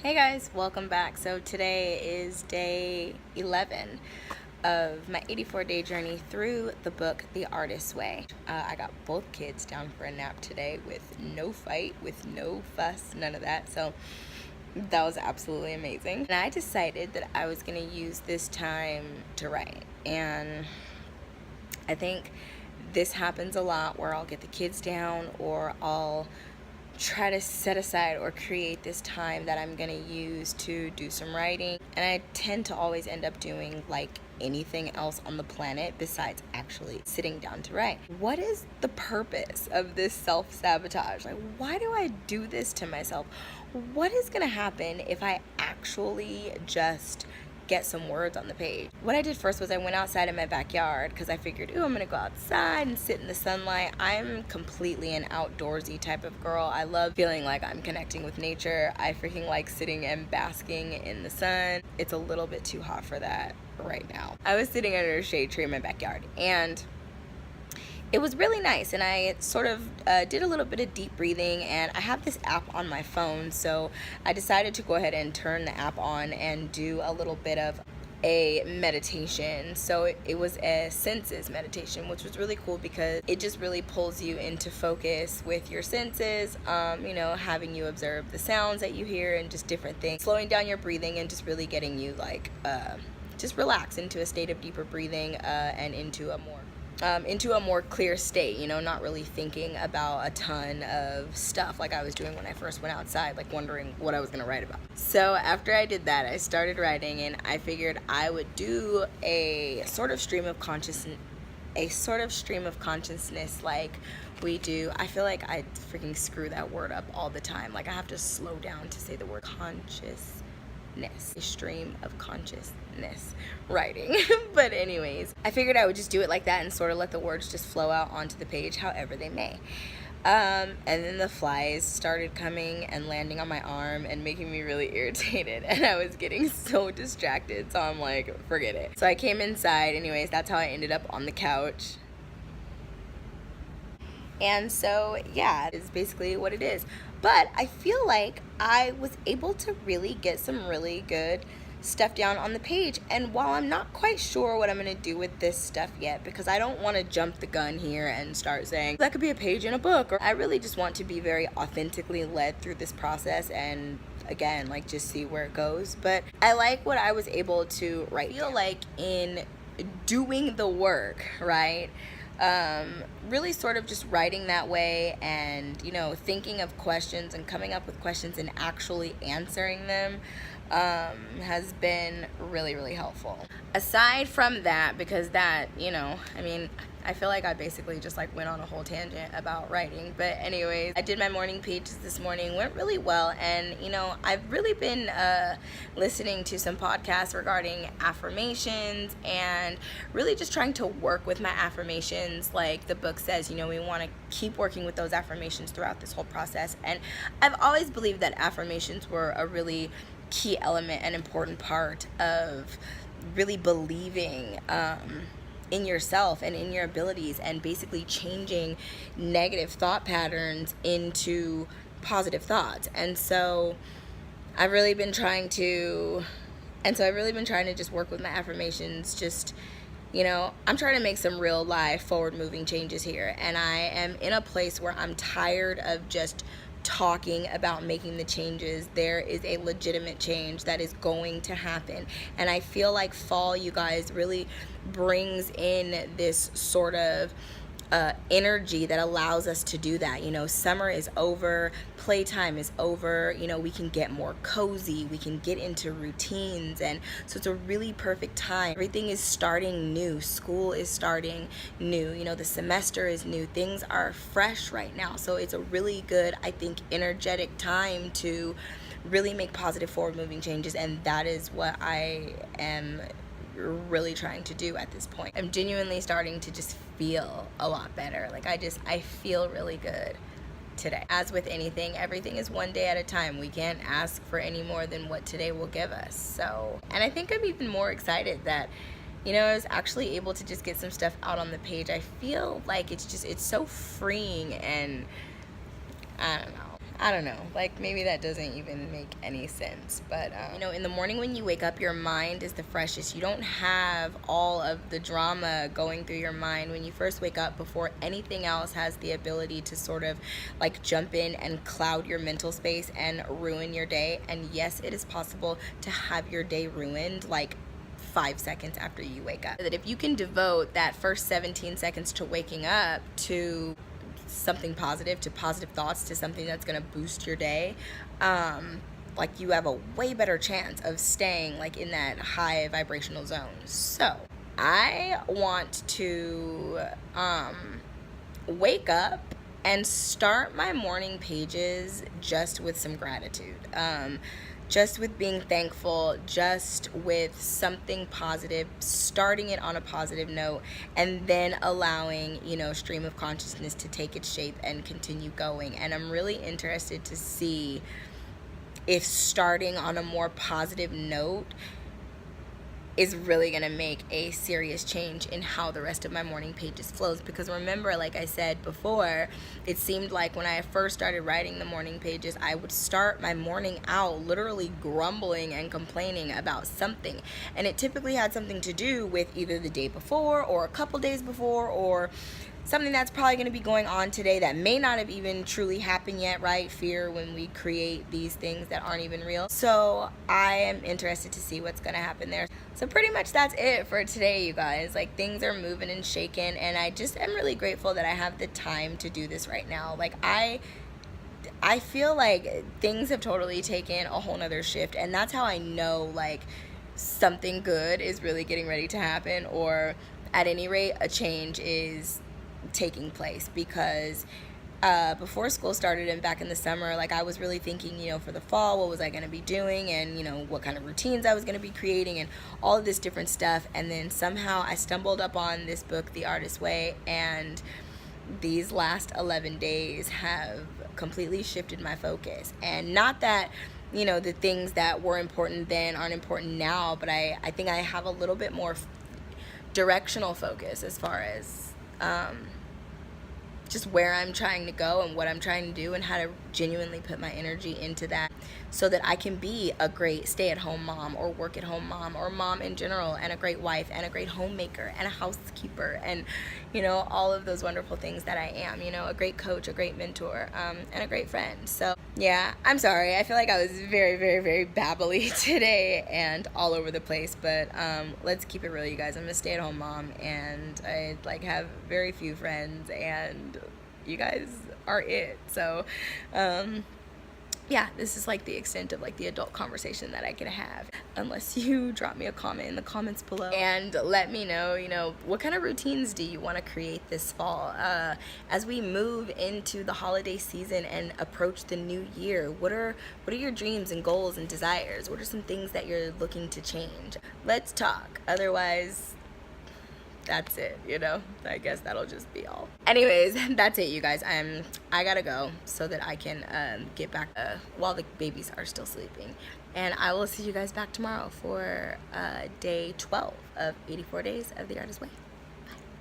Hey guys, welcome back. So today is day 11 of my 84-day journey through the book The Artist's Way. I got both kids down for a nap today with no fight, with no fuss, none of that. So that was absolutely amazing. And I decided that I was going to use this time to write. And I think this happens a lot where I'll get the kids down or I'll try to set aside or create this time that I'm gonna use to do some writing, and I tend to always end up doing like anything else on the planet besides actually sitting down to write. What is the purpose of this self-sabotage? Like, why do I do this to myself? What is gonna happen if I actually just get some words on the page? What I did first was I went outside in my backyard because I figured, ooh, I'm gonna go outside and sit in the sunlight. I'm completely an outdoorsy type of girl. I love feeling like I'm connecting with nature. I freaking like sitting and basking in the sun. It's a little bit too hot for that right now. I was sitting under a shade tree in my backyard and it was really nice, and I sort of did a little bit of deep breathing, and I have this app on my phone, so I decided to go ahead and turn the app on and do a little bit of a meditation. So it was a senses meditation, which was really cool because it just really pulls you into focus with your senses, having you observe the sounds that you hear and just different things, slowing down your breathing and just really getting you like just relax into a state of deeper breathing and into a more clear state, not really thinking about a ton of stuff like I was doing when I first went outside, like wondering what I was going to write about. So after I did that, I started writing, and I figured I would do a sort of stream of consciousness like we do. I feel like I freaking screw that word up all the time. Like I have to slow down to say the word consciousness. A stream of consciousness writing. But anyways, I figured I would just do it like that and sort of let the words just flow out onto the page however they may. And then the flies started coming and landing on my arm and making me really irritated, and I was getting so distracted, so I'm like, forget it. So I came inside. Anyways, that's how I ended up on the couch. And so, yeah, is basically what it is. But I feel like I was able to really get some really good stuff down on the page. And while I'm not quite sure what I'm going to do with this stuff yet, because I don't want to jump the gun here and start saying that could be a page in a book, or I really just want to be very authentically led through this process and again, like just see where it goes. But I like what I was able to write. I feel like in doing the work, right? Really sort of just writing that way and, thinking of questions and coming up with questions and actually answering them has been really, really helpful. Aside from that, because that, I feel like I basically just like went on a whole tangent about writing. But anyways, I did my morning pages this morning, went really well. And, I've really been listening to some podcasts regarding affirmations and really just trying to work with my affirmations. Like the book says, we want to keep working with those affirmations throughout this whole process. And I've always believed that affirmations were a really key element and important part of really believing in yourself and in your abilities, and basically changing negative thought patterns into positive thoughts. And so I've really been trying to just work with my affirmations. Just, I'm trying to make some real life forward moving changes here, and I am in a place where I'm tired of just talking about making the changes. There is a legitimate change that is going to happen, and I feel like fall, you guys, really brings in this sort of energy that allows us to do that. Summer is over, playtime is over, we can get more cozy, we can get into routines, and so it's a really perfect time. Everything is starting new, school is starting new, the semester is new, things are fresh right now, so it's a really good, I think, energetic time to really make positive forward moving changes, and that is what I am really trying to do at this point. I'm genuinely starting to just feel a lot better. Like I feel really good today. As with anything, everything is one day at a time. We can't ask for any more than what today will give us. So, and I think I'm even more excited that I was actually able to just get some stuff out on the page. I feel like it's so freeing, and I don't know. I don't know, like maybe that doesn't even make any sense, but you know, in the morning when you wake up, your mind is the freshest. You don't have all of the drama going through your mind when you first wake up, before anything else has the ability to sort of like jump in and cloud your mental space and ruin your day. And yes, it is possible to have your day ruined like 5 seconds after you wake up. That if you can devote that first 17 seconds to waking up to something positive, to positive thoughts, to something that's going to boost your day, like you have a way better chance of staying like in that high vibrational zone. So I want to wake up and start my morning pages just with some gratitude, just with being thankful, just with something positive, starting it on a positive note, and then allowing, you know, stream of consciousness to take its shape and continue going. And I'm really interested to see if starting on a more positive note is really gonna make a serious change in how the rest of my morning pages flows. Because remember, like I said before, it seemed like when I first started writing the morning pages, I would start my morning out literally grumbling and complaining about something, and it typically had something to do with either the day before or a couple days before, or something that's probably going to be going on today that may not have even truly happened yet, right? Fear when we create these things that aren't even real. So I am interested to see what's going to happen there. So pretty much that's it for today, you guys. Like, things are moving and shaking, and I just am really grateful that I have the time to do this right now. Like, I feel like things have totally taken a whole nother shift, and that's how I know like something good is really getting ready to happen, or at any rate a change is taking place. Because before school started and back in the summer, like I was really thinking, you know, for the fall, what was I going to be doing, and you know, what kind of routines I was going to be creating, and all of this different stuff. And then somehow I stumbled up on this book, The Artist's Way, and these last 11 days have completely shifted my focus. And not that, you know, the things that were important then aren't important now, but I think I have a little bit more directional focus as far as just where I'm trying to go and what I'm trying to do, and how to genuinely put my energy into that, so that I can be a great stay-at-home mom, or work-at-home mom, or mom in general, and a great wife, and a great homemaker, and a housekeeper, and you know, all of those wonderful things that I am, you know, a great coach, a great mentor, and a great friend. So yeah, I'm sorry, I feel like I was very, very, very babbly today and all over the place, but let's keep it real, you guys. I'm a stay-at-home mom, and I like have very few friends, and you guys are it. So yeah, this is like the extent of like the adult conversation that I can have, unless you drop me a comment in the comments below and let me know, you know, what kind of routines do you want to create this fall as we move into the holiday season and approach the new year. What are your dreams and goals and desires? What are some things that you're looking to change? Let's talk. Otherwise, that's it, you know. I guess that'll just be all. Anyways, that's it, you guys. I gotta go so that I can get back while the babies are still sleeping, and I will see you guys back tomorrow for day 12 of 84 days of The Artist's Way.